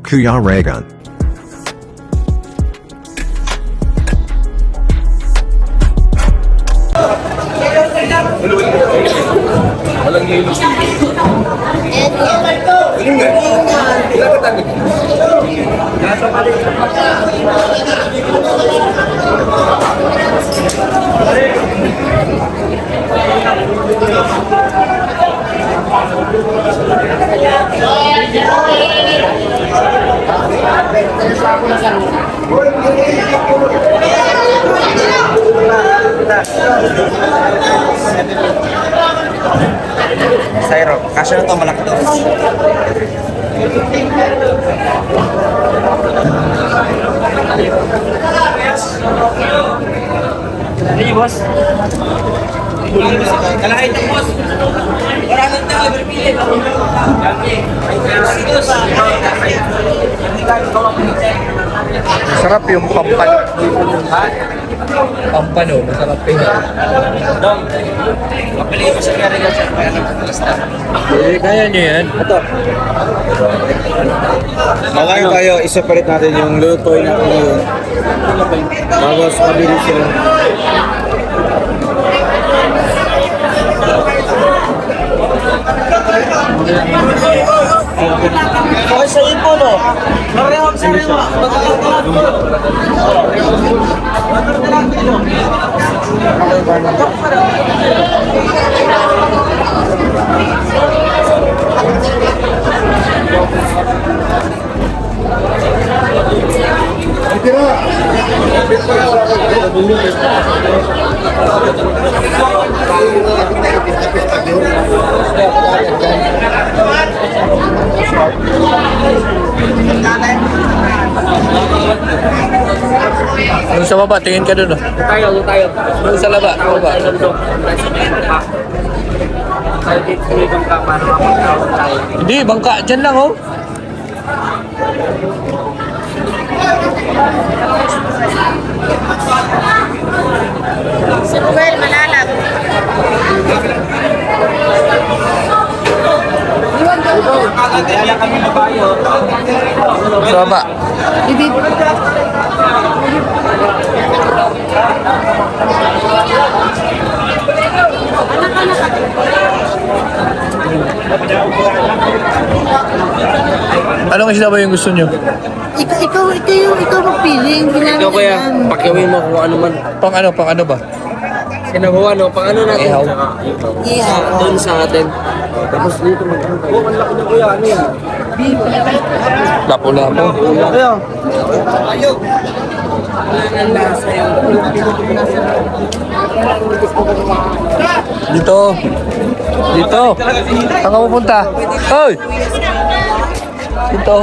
Kuya Regan. Walang hilo. Sayro, kasya na to malaki to. Ano yung boss? Kalahin ng boss. Wala nang tao, berpili. Masarap yung pampano. Pampano, masarap yun. Dong, kapili ko sa kaya rin siya. Kaya nagpapalasta. Kaya nyo yan. Ito. Malayo tayo, i-separate natin yung lutoy natin ngayon. Tapos mabilis sila. Okay sa ipo, no? Marehong sa rin mo. Doon sa baba, tingin ka doon. Tayo. Doon sa laba. Baba. Tayo dito tuloy kang para mapagkawag tayo. Hindi, bangka. Diyan lang, oh. Si Ruel Malalag. Kaya kami mabayo. Sa baba. Anong isda ba yung gusto nyo? Ikaw magpili. Ikaw kaya, pakiawin mo kung ano man. Pang ano ba? Sinabuhan, no? Pang ano natin? Ihaw. Ihaw. Doon sa atin. Tapos dito magkano tayo. Oh, ang laki na kuya. Ano yan? Lapo-lapo. Kaya. Dito. Dito. Saan ka pupunta? Hoy! Dito.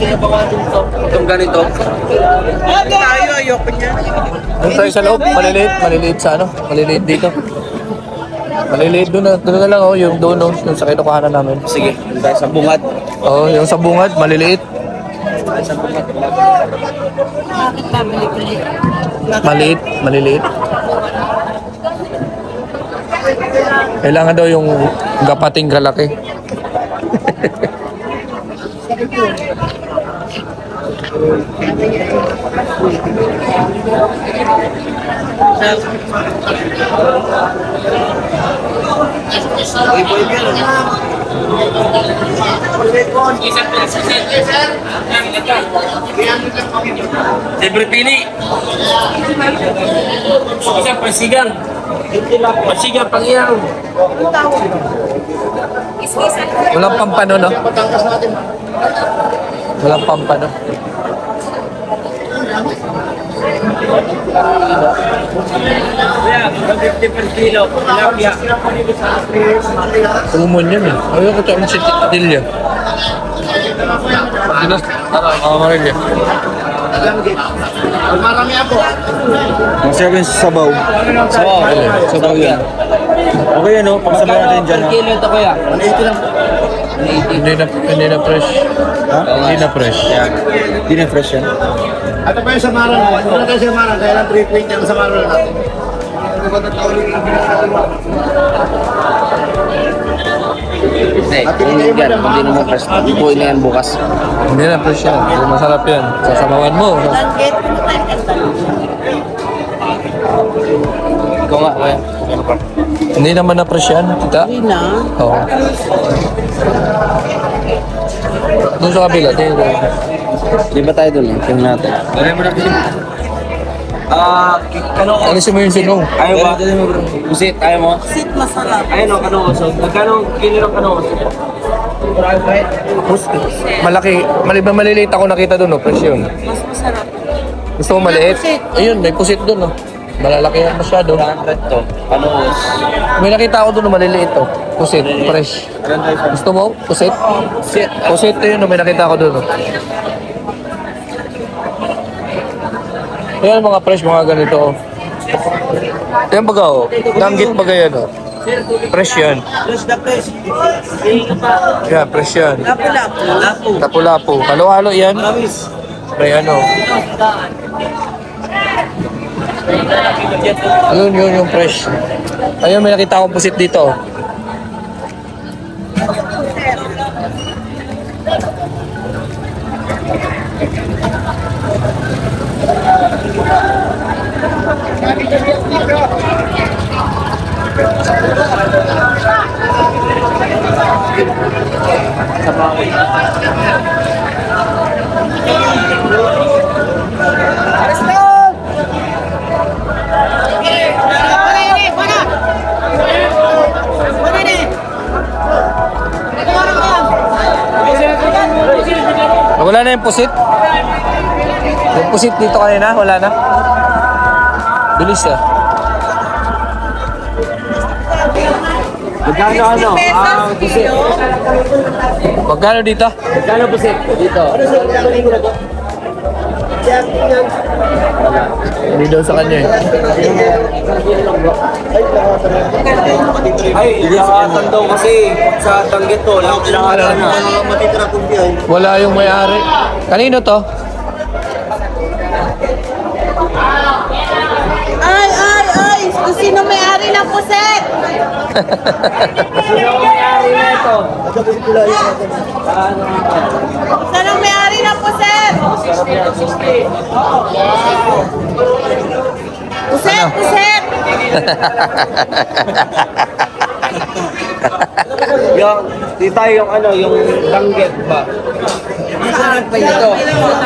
Itong ganito. Tayo, ayoko niya. Doon tayo sa loob. Maliliit. Maliliit sa ano? Maliliit dito. Maliliit doon na. Doon na lang, oh. Yung doon, oh. Yung sa kinukuhanan namin. Sige, tayo sa bungad. Oh, yung sa bungad. Maliliit. Maliit. Maliliit. Kailangan daw yung gapating kalaki. Libre pili. Isang pasigang. Pasigang pangyaw. Walang pampano, no? Walang pampano. Kuya, 50 per kilo. Tilapia. Umon yun, eh. Ayaw ko ito ang sitilya. Dinos, Marilya. Ang sarap yung sabaw. Sabaw yan. Okay ano, pagsabaw natin dyan. Per kilo ito kuya. 180 lang. Hindi na fresh. Hindi na fresh. Hindi na fresh yan. Ito pa yung samaran mo. Ano tayo samaran? Kaya lang 3.20 ang samaran natin. Hindi, yan. Hindi naman fresh. Ipuin na yan bukas. Hindi na fresh yan. Hindi masarap yan. Sasabawan mo. Langkit. Ikaw nga kuya. Hindi naman na fresh yan. Kita? Hindi na. Oo. Doon sa kabila. Di ba tayo dun? Tingnan natin. Lagyan mo na pilim. Kanong Alisin mo yung sinong. ayaw ba? Pusit, ayaw mo? Sit masarap. Ayun o, kanong oso. Magkano kilo ng kanong oso? Malaki. Maliliit ako nakita doon. Fresh yun. Mas masarap. Gusto mo maliit? Ayun, may pusit doon. Malalaki yan masyado. 100 to. Kanong oso. May nakita ako doon na maliliit to. Pusit, fresh. Gusto mo? Pusit? Pusit. Pusit to yun, may nakita ako doon. Ayan mga fresh, mga ganito. Ayan baga oh. Langgit baga yan oh. Fresh yan. Yan, fresh yan. Lapu-lapu. Lapu-lapu. Halo-halo yan. May ano. Yun yung fresh. Ayun, may nakita akong pusit dito. Wala na yung pusit? Yung pusit dito kanina, wala na? Bilis ah. Magkano ano? Pusit. Magkano dito? Magkano pusit? Dito. Hindi daw sa kanya eh. Ay, lakatan daw kasi sa tanggit to. Lakatan na. Wala yung may-ari. Kanino to? Ay! Sino may-ari ng puset? Sino ang may-ari na ito? Sino may-ari ng puset? Puset! Yung, dito yung ano, yung danggit ba? Masarap ba yun? Ito,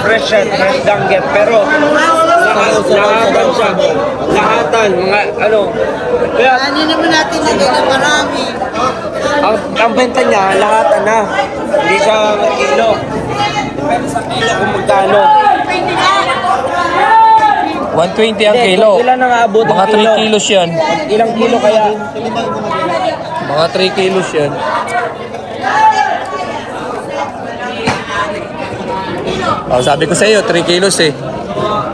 fresh yan, fresh danggit. Pero, lahatan siya. Lahatan, mga ano. Kaya, Ano naman natin lagay na marami? ang benta niya, lahatan na. Hindi siya kilo. Depende sa kilo kung magkano. 120 ang Hindi, kilo. kung ilan ang aabot ang Mga kilo? 3 kilos yan. Ilang kilo kaya? Mga 3 kilos yan. Oh, sabi ko sa iyo, 3 kilos eh.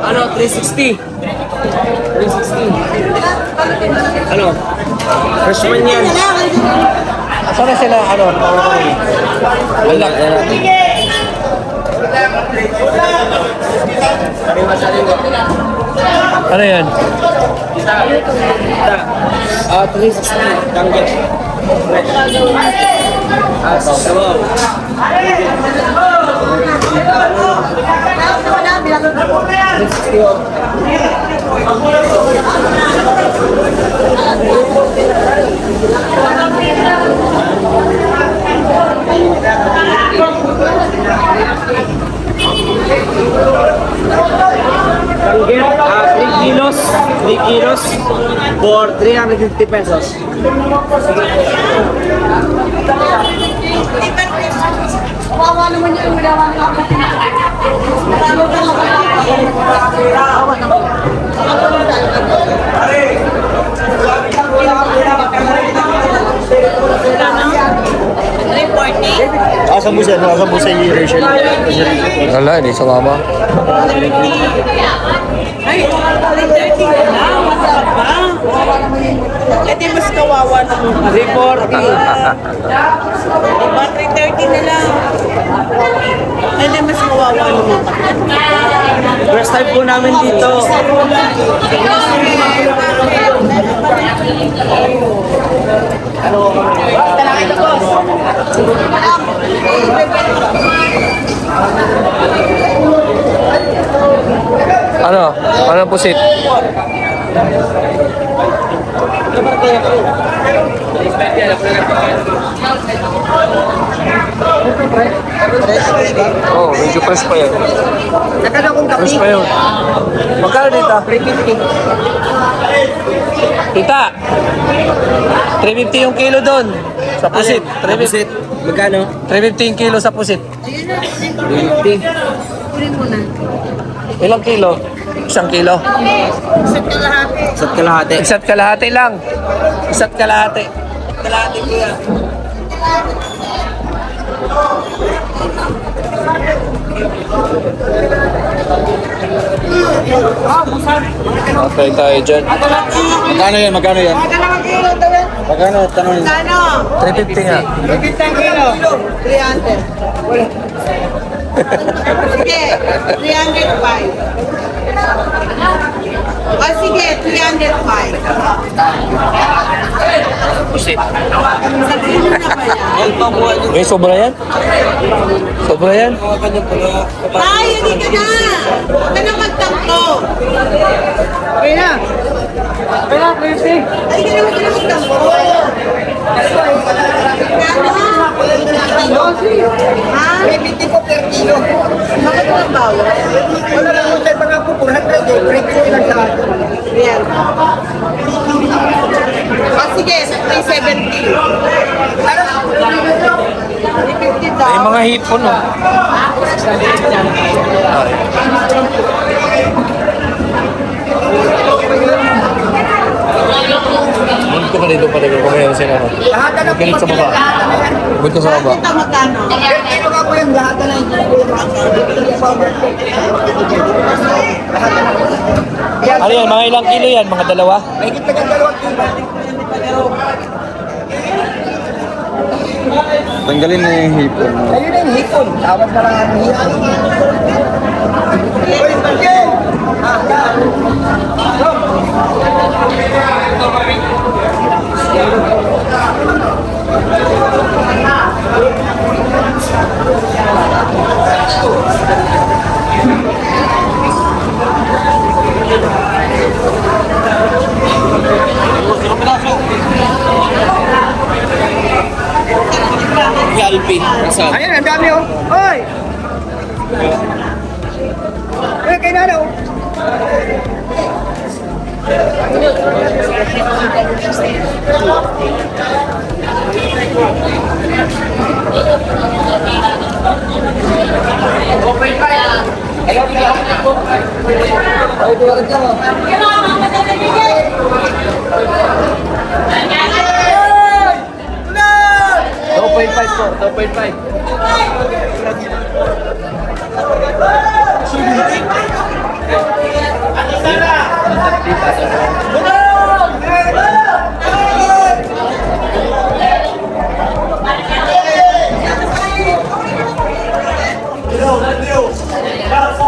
Ano, 360. 360. Ano? Freshman yan. Asa na sila, ano? Wala. Ano yan? 360. Danggit. Sabaw. Danggit, 3 kilos. 3 kilos for 350 pesos. Kawawa naman yung ginawa ng Nakasambusan yung Rachel. Wala, hindi sumama. Ay, 3:30 ka na. Wala ka pa. Eh, di mas kawawa naman. 3:40. Diba, 3:30 na lang. Eh, di mas kawawa naman. First time po namin dito. Ano? Ano pusit? Oh, medyo fresh pa yan. Fresh pa yun. Magkano dito? 350. Tita! 350 yung kilo doon. Sa pusit. 350. Magkano? 350 yung kilo sa pusit. 350. Ilang kilo? Isang kilo. Isa't kalahati. Isa't kalahati lang. Isa't kalahati. Kalahati ko yan. Okay tayo dyan. Magkano yan? Magkano yan? Magkano? Tanong niyo. Ano? 350 nga. 300. Sige, 305. O sige, 305. Pusit. Sa kilo na ba yan? Okay, sobra yan? Sobra yan? Ay, hindi ka na! Huwag ka na magtampo! Okay na. Okay na, 350. Ay, hindi na magtampo! Ha? 350 ko per kilo. Bakit mo ang bawal? Wala lang mo tayo mga po, 400 eh. 350 lang lahat. Yan. O sige, 370. 350 daw. May mga hipon, oh. Munto ka dito pa rin kung mayroon sila. Galit sa baba. Bunto sa baba. Ito magkano? Pero nga po yung lahat na Ano yan? Mga ilang kilo yan? Mga dalawa? Tanggalin na yung hipon. Ayun yung hipon. Tawag na lang ang hipon. Alpin. Nasaan? Ayun, ang dami oh. Hoy! Eh, kay Nana oh.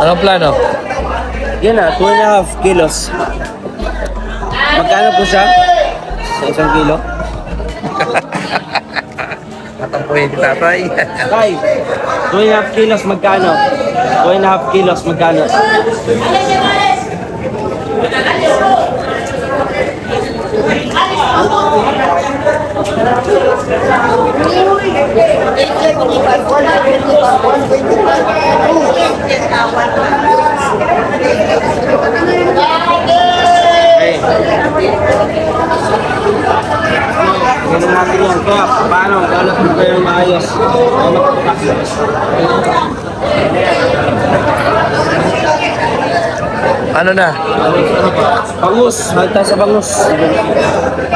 Anong plano? Yan na, 2.5 kilos. Magkano po siya? Sa isang kilo? Tatampuhin si tatay. Tay, 2.5 kilos magkano? 2.5 kilos magkano? Okay. Ganun natin yan. Kaya, paano? Galat mo kayo maayos. Ano na? Bangus. Halta sa bangus.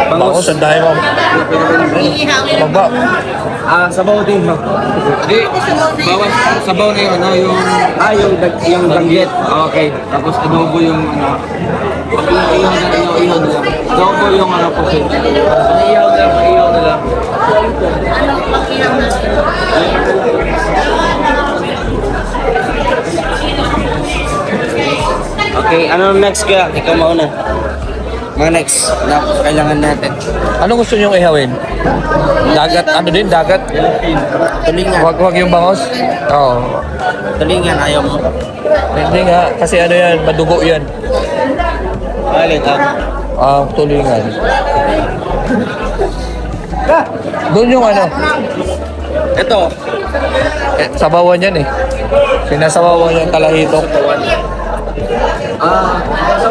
Bangus, ang dahil mo. Baba. Sabaw din, no? Hindi. Bawas. Sabaw na yung ano, yung danggit. Okay. Tapos adobo yung ano. Ihaw na lang. Adobo yung ano po siya. Ihaw na lang. Okay, ano next kaya? Ikaw mauna. Mga next na kailangan natin. Ano gusto niyong ihawin? Dagat, ano din, dagat? Tulingan. Wag yung bangos? Oo. Tulingan, ayaw mo. Hindi nga, kasi ano yan, madugo yan. Alin, Tulingan. Doon yung ano, Ito. sabawan yan eh. Sinasabawan yan, talahitok.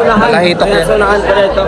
Nakahitok yan. Sunahan ko na ito.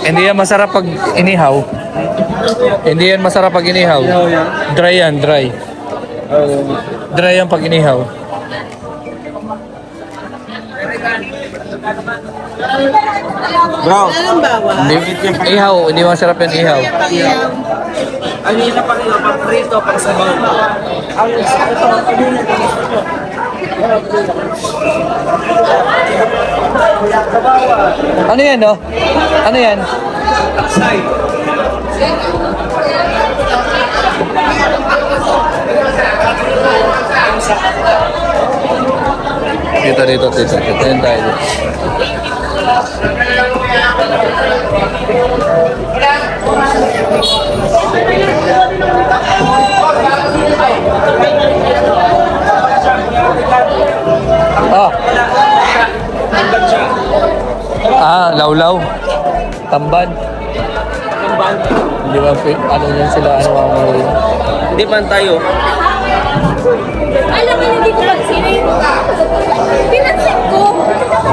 Hindi yan masarap pag inihaw. Hindi yan masarap pag inihaw. Dry yan, dry. Dry yan pag inihaw. Bro. Anong bawal? Ihaw, hindi masarap yan ihaw. Ano yun na pang prito, pang sabaw. Ang ito, Ano yan, no? Ano yan? Dito. Ito yung tayo. Lawlaw. Tamban. Hindi ba, ano yan sila, ano ang Hindi pa tayo. Alam mo, hindi ko mag-save. Pinansin ko.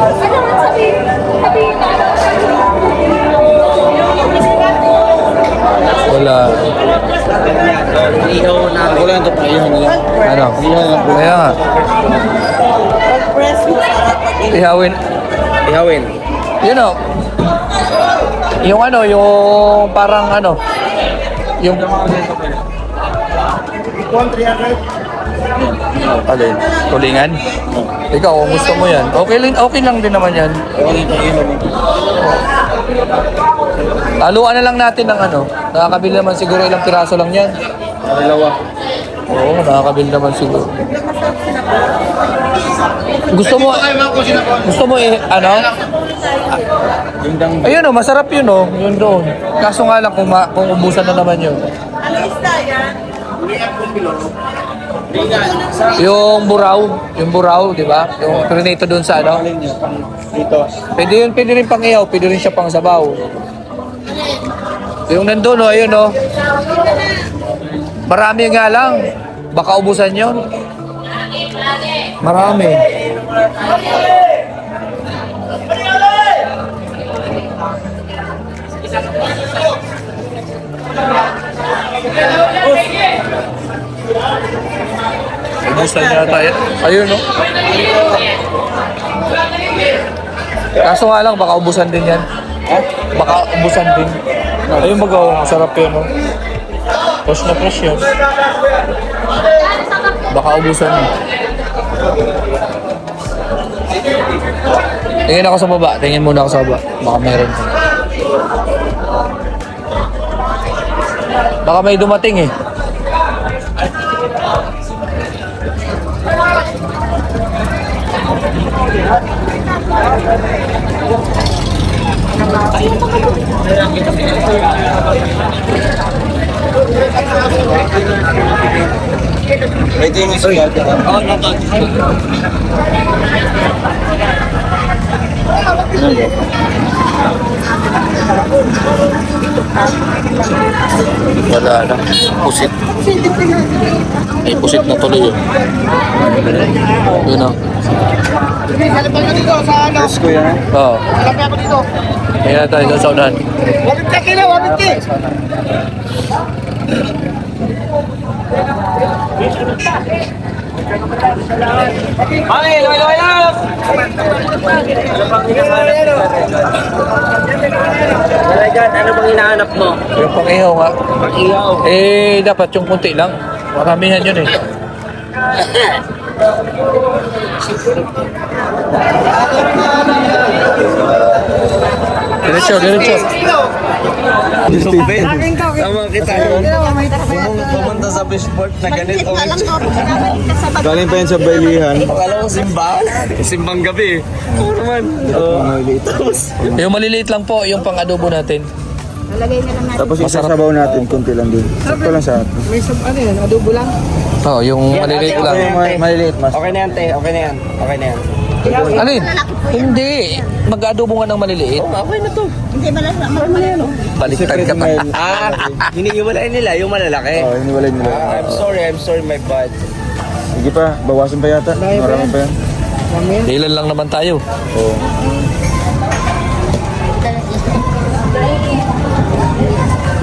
Alam mo, sabihin wala. Ihaw na. Wala ito pa ihaw nila. Ano? Kaya nga. Pag-press mo sarap pag Ihawin. Ihawin. Yun o. Yung ano, yung parang ano. Yung... Alin? Tulingan? Ikaw, kung gusto mo yan. Okay lang din naman yan. Haluan na lang natin ng ano. Nakakabili naman siguro ilang piraso lang yan. Dalawa. Oo, nakakabili naman siguro. Gusto mo ano? Ayun o, masarap yun o. Yun doon. Kaso nga lang kung ubusan na naman yun. Ano isda yan? Yung buraw, di ba? Yung prinito doon sa ano. Dito. Pwede rin pang ihaw, pwede rin siya pang sabaw. Yung nandun o, ayun o. Marami nga lang. Baka ubusan yun. Marami. Ubusan niya tayo. Ayun o. Kaso nga lang, baka ubusan din yan. Baka ubusan din. Ayun baga, masarap yun o. Fresh na fresh yun. Baka ubusan mo. Tingin ako sa baba. Tingin muna ako sa baba. Baka meron. Baka may dumating eh. Pwede yung isda. Wala na. Pusit. May pusit na tuloy eh. Yun o. Yes, kuya. Oo. Kaya tayo doon sa unahan. 150 kilo, 150. Ano bang hinahanap mo? Yung pang-ihaw nga. Pag-ihaw. Eh, dapat yung kunti lang. Maramihan yun eh. Diretso, diretso. Tama kita. Pumunta sa fishport na ganito. Alam ko, kasabag. Galing pa yan sa bailihan. Akala ko simbahan. Simbang gabi. Oo naman. Yung maliliit lang po, yung pang-adobo natin. Lalagay na lang natin. Tapos isasabaw natin, kunti lang din. Sakto lang sa atin. May ano yan, adobo lang. Oo, yung maliliit lang. Maliliit mas. Okay na yan, te. Okay na yan. Okay na yan. Alin? Hindi. Mag-adobo nga ng maliliit. Okay na to. Hindi malalaman. Baliktad ka pa. Hinihiwalay nila yung malalaki. Oo, hiniwalay nila. I'm sorry, my bad. Sige pa, bawasan pa yata. Marami pa yan. Ilan lang naman tayo. Oo.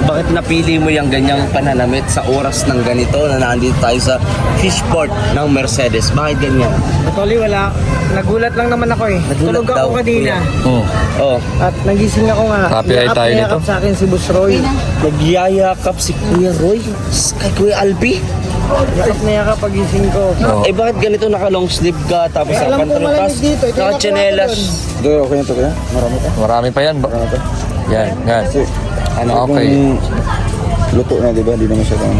Bakit napili mo yung ganyang pananamit sa oras ng ganito na nandito tayo sa fishport ng Mercedes? Bakit ganyan? Actually, wala. Nagulat lang naman ako eh. Nagulat Tulog daw, ako kanina. Hmm. Oh, At nagising ako nga. Copyright tayo Niyakap nito. sa akin si Boss Roy. nagyayakap si Kuya Roy kay Kuya Alpi. Yakap na yakap pagising ko. Oo. Eh bakit ganito naka long sleeve ka tapos Eh, sa alam ko pantalon malamig tas dito. Ito yung naka chinelas. nakuha Ito, okay na to kaya? Marami pa. Marami pa yan. Marami pa. Yan, yan. Ano, Okay. kung luto na, di ba? Di naman siya ano.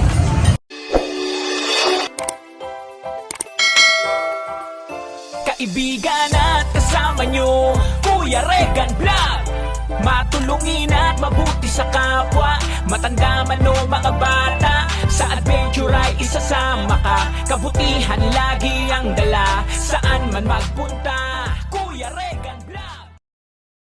Kaibigan at kasama nyo, Kuya Regan Vlog. Matulungin at mabuti sa kapwa, matanda man o mga bata. Sa adventure ay isasama ka, kabutihan lagi ang dala. Saan man magpunta, Kuya Regan